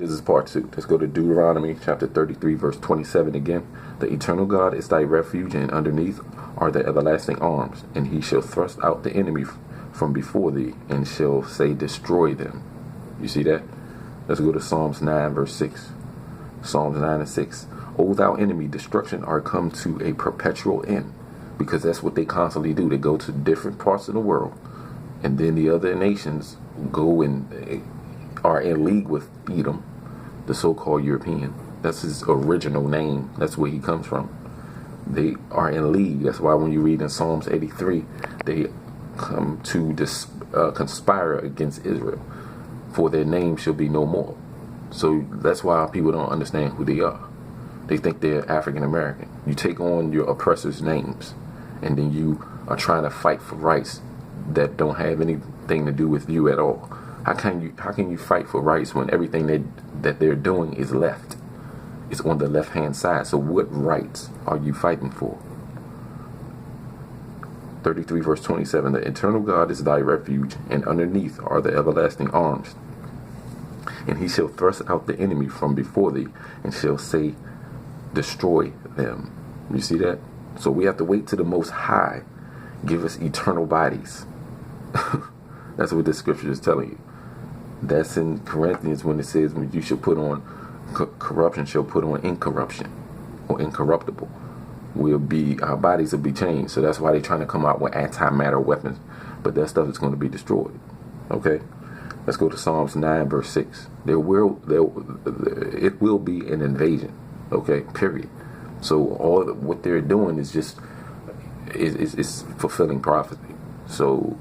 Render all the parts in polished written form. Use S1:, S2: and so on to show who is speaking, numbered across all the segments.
S1: This is part 2. Let's go to Deuteronomy chapter 33, verse 27 again. The eternal God is thy refuge, and underneath are the everlasting arms, and he shall thrust out the enemy from before thee, and shall say, destroy them. You see that? Let's go to Psalms 9, verse 6. Psalms 9 and 6. O thou enemy, destruction are come to a perpetual end. Because that's what they constantly do. They go to different parts of the world, and then the other nations go and are in league with Edom, the so-called European. That's his original name. That's where he comes from. They are in league. That's why when you read in Psalms 83, they come to conspire against Israel, for their name shall be no more. So that's why people don't understand who they are. They think they're African American. You take on your oppressors' names, and then you are trying to fight for rights that don't have anything to do with you at all. How can you fight for rights when everything that they're doing is left? It's on the left-hand side. So what rights are you fighting for? 33 verse 27. The eternal God is thy refuge, and underneath are the everlasting arms. And he shall thrust out the enemy from before thee, and shall say, destroy them. You see that? So we have to wait till the Most High give us eternal bodies. That's what this scripture is telling you. That's in Corinthians when it says, when you shall put on corruption, shall put on incorruption, or incorruptible. Our bodies will be changed. So that's why they're trying to come out with antimatter weapons. But that stuff is going to be destroyed. Okay? Let's go to Psalms 9 verse 6. It will be an invasion. Okay? Period. So all what they're doing is just is fulfilling prophecy. So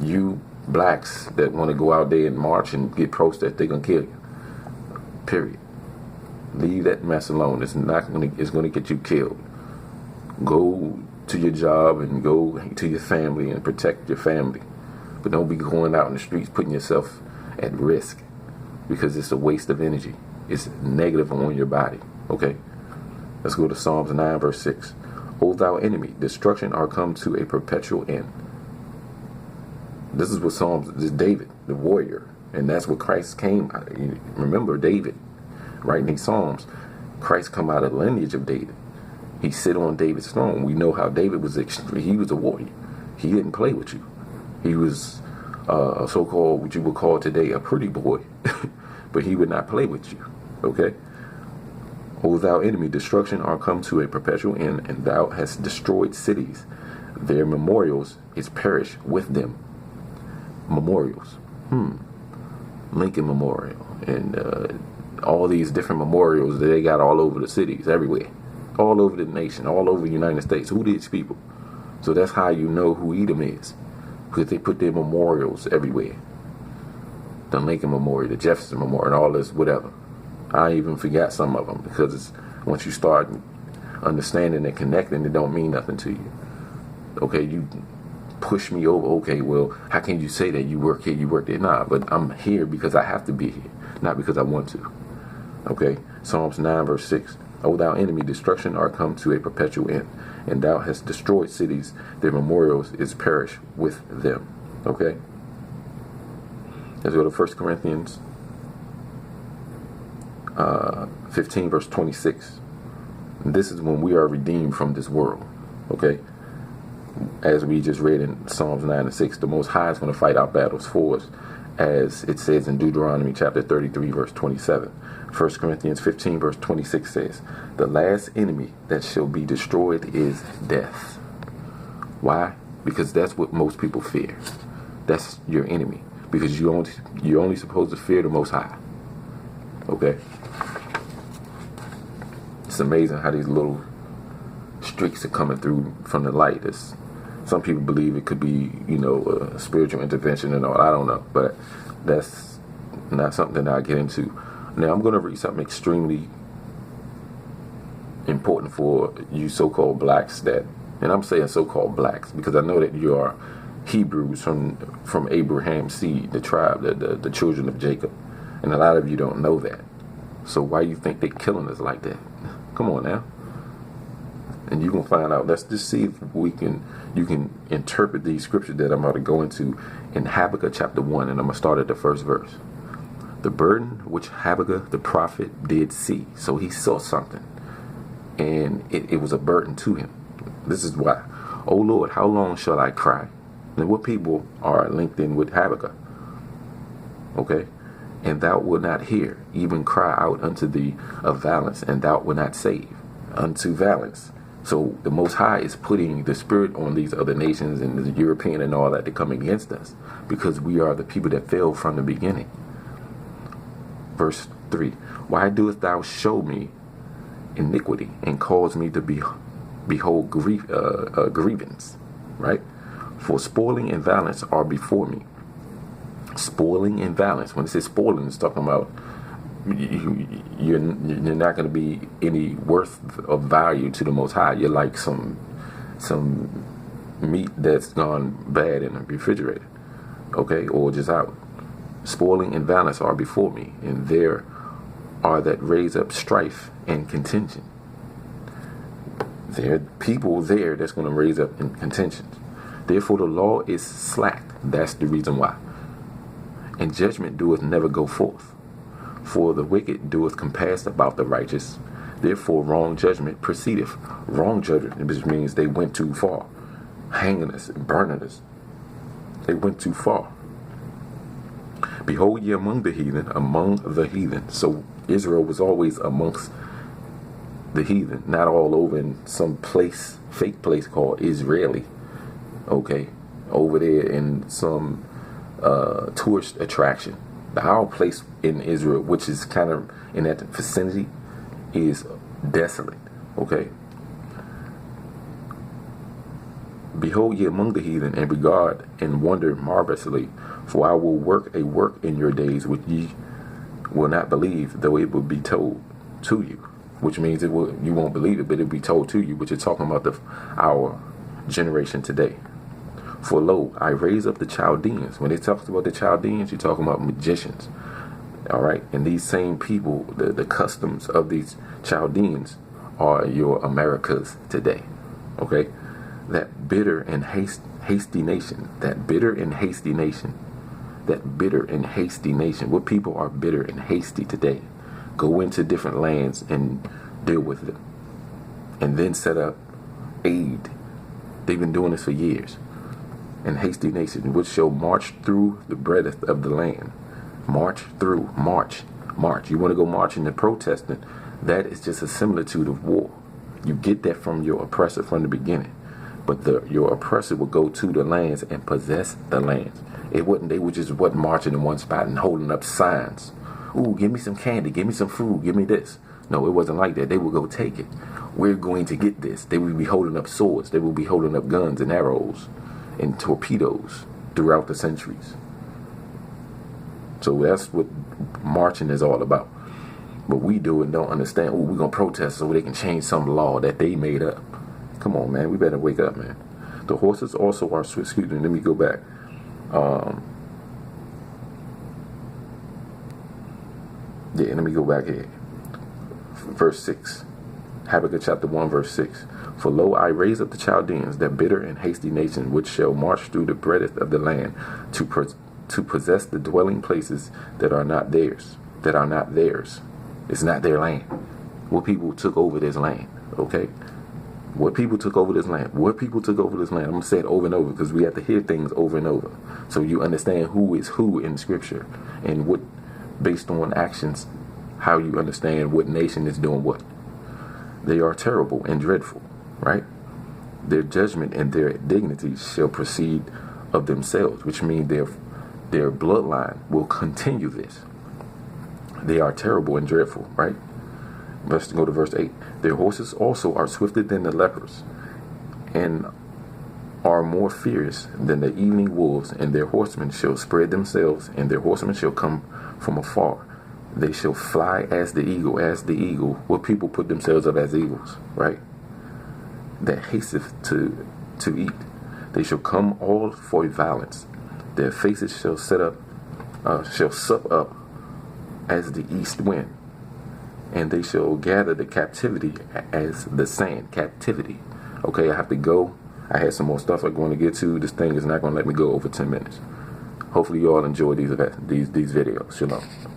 S1: you blacks that want to go out there and march and get protest, they're gonna kill you. Period. Leave that mess alone. It's gonna get you killed. Go to your job and go to your family and protect your family. But don't be going out in the streets putting yourself at risk, because it's a waste of energy. It's negative on your body. Okay? Let's go to Psalms 9 verse 6. O thou enemy, destruction are come to a perpetual end. This is what Psalms is David, the warrior, and that's what Christ came. Remember David writing these Psalms. Christ come out of the lineage of David. He sit on David's throne. We know how David was he was a warrior. He didn't play with you. He was a so-called, what you would call today, a pretty boy, but he would not play with you. Okay? O thou enemy, destruction are come to a perpetual end, and thou hast destroyed cities. Their memorials is perished with them. Memorials. Lincoln Memorial, and all these different memorials that they got all over the cities, everywhere, all over the nation, all over the United States. Who these people? So that's how you know who Edom is, because they put their memorials everywhere. The Lincoln Memorial, the Jefferson Memorial, and all this, whatever. I even forgot some of them, because once you start understanding and connecting, it don't mean nothing to you. Okay, you push me over. Okay, well, how can you say that you work here, you work there? Nah, but I'm here because I have to be here, not because I want to. Okay, Psalms 9 verse 6. O thou enemy, destruction are come to a perpetual end, and thou hast destroyed cities, their memorials is perished with them. Okay, let's go to 1 Corinthians 15 verse 26. This is when we are redeemed from this world. Okay, as we just read in Psalms 9 and 6, the Most High is going to fight our battles for us, as it says in Deuteronomy chapter 33 verse 27. 1 Corinthians 15 verse 26 says, the last enemy that shall be destroyed is death. Why? Because that's what most people fear. That's your enemy, because you're only supposed to fear the Most High. Okay? It's amazing how these little streaks are coming through from the light. Some people believe it could be, a spiritual intervention and all. I don't know, but that's not something that I get into. Now I'm going to read something extremely important for you so-called blacks and I'm saying so-called blacks because I know that you are Hebrews from Abraham's seed, the tribe, the children of Jacob, and a lot of you don't know that. So why you think they're killing us like that? Come on now. And you're going to find out. Let's just see if you can interpret these scriptures that I'm about to go into in Habakkuk chapter 1, and I'm going to start at the first verse. The burden which Habakkuk the prophet did see. So he saw something, and it was a burden to him. This is why. O Lord, how long shall I cry? And what people are linked in with Habakkuk? Okay? And thou wilt not hear, even cry out unto thee of violence, and thou wilt not save unto violence. So the Most High is putting the spirit on these other nations and the European and all that to come against us, because we are the people that fell from the beginning. Verse 3, why doest thou show me iniquity and cause me to behold grievance? Right? For spoiling and violence are before me. Spoiling and violence. When it says spoiling, it's talking about you're not going to be any worth of value to the Most High. You're like some meat that's gone bad in the refrigerator, okay, or just out. Spoiling and violence are before me, and there are that raise up strife and contention. There are people there that's going to raise up in contentions. Therefore the law is slack. That's the reason why. And judgment doeth never go forth. For the wicked doeth compass about the righteous. Therefore wrong judgment proceedeth. Wrong judgment, which means they went too far. Hanging us and burning us. They went too far. Behold ye among the heathen. So Israel was always amongst the heathen, not all over in some place, fake place called Israeli. Okay, over there in some tourist attraction. Our place in Israel, which is kind of in that vicinity, is desolate. Okay. Behold ye among the heathen, and regard and wonder marvelously, for I will work a work in your days which ye will not believe, though it will be told to you. Which means you won't believe it, but it will be told to you, which is talking about our generation today. For lo, I raise up the Chaldeans. When it talks about the Chaldeans, you're talking about magicians. All right. And these same people, the customs of these Chaldeans are your Americas today. Okay. That bitter and hasty nation. That bitter and hasty nation. That bitter and hasty nation. What people are bitter and hasty today? Go into different lands and deal with them. And then set up aid. They've been doing this for years. And hasty nation, which shall march through the breadth of the land. March through, march. You want to go marching and protesting, that is just a similitude of war. You get that from your oppressor from the beginning. But your oppressor would go to the lands and possess the lands. They wasn't marching in one spot and holding up signs. Ooh, give me some candy, give me some food, give me this. No, it wasn't like that. They would go take it. We're going to get this. They would be holding up swords. They would be holding up guns and arrows and torpedoes throughout the centuries. So that's what marching is all about. But we do and don't understand. Oh, we're going to protest so they can change some law that they made up. Come on, man. We better wake up, man. The horses also are swift. Excuse me. Let me go back. Let me go back here. Verse 6. Habakkuk chapter 1, verse 6. For lo, I raise up the Chaldeans, that bitter and hasty nation, which shall march through the breadth of the land, to possess the dwelling places that are not theirs. It's not their land. What people took over this land, okay? What people took over this land. I'm going to say it over and over, because we have to hear things over and over, so you understand who is who in Scripture, and what, based on actions, how you understand what nation is doing what. They are terrible and dreadful, right? Their judgment and their dignity shall proceed of themselves, which means their bloodline will continue this. They are terrible and dreadful, right? Let's go to verse 8. Their horses also are swifter than the leopards, and are more fierce than the evening wolves, and their horsemen shall spread themselves, and their horsemen shall come from afar. They shall fly as the eagle. What people put themselves up as eagles, right? That hasteth to eat. They shall come all for violence. Their faces shall sup up as the east wind. And they shall gather the captivity as the sand. Captivity. Okay, I have to go. I had some more stuff I'm going to get to. This thing is not going to let me go over 10 minutes. Hopefully you all enjoy these videos. Shalom.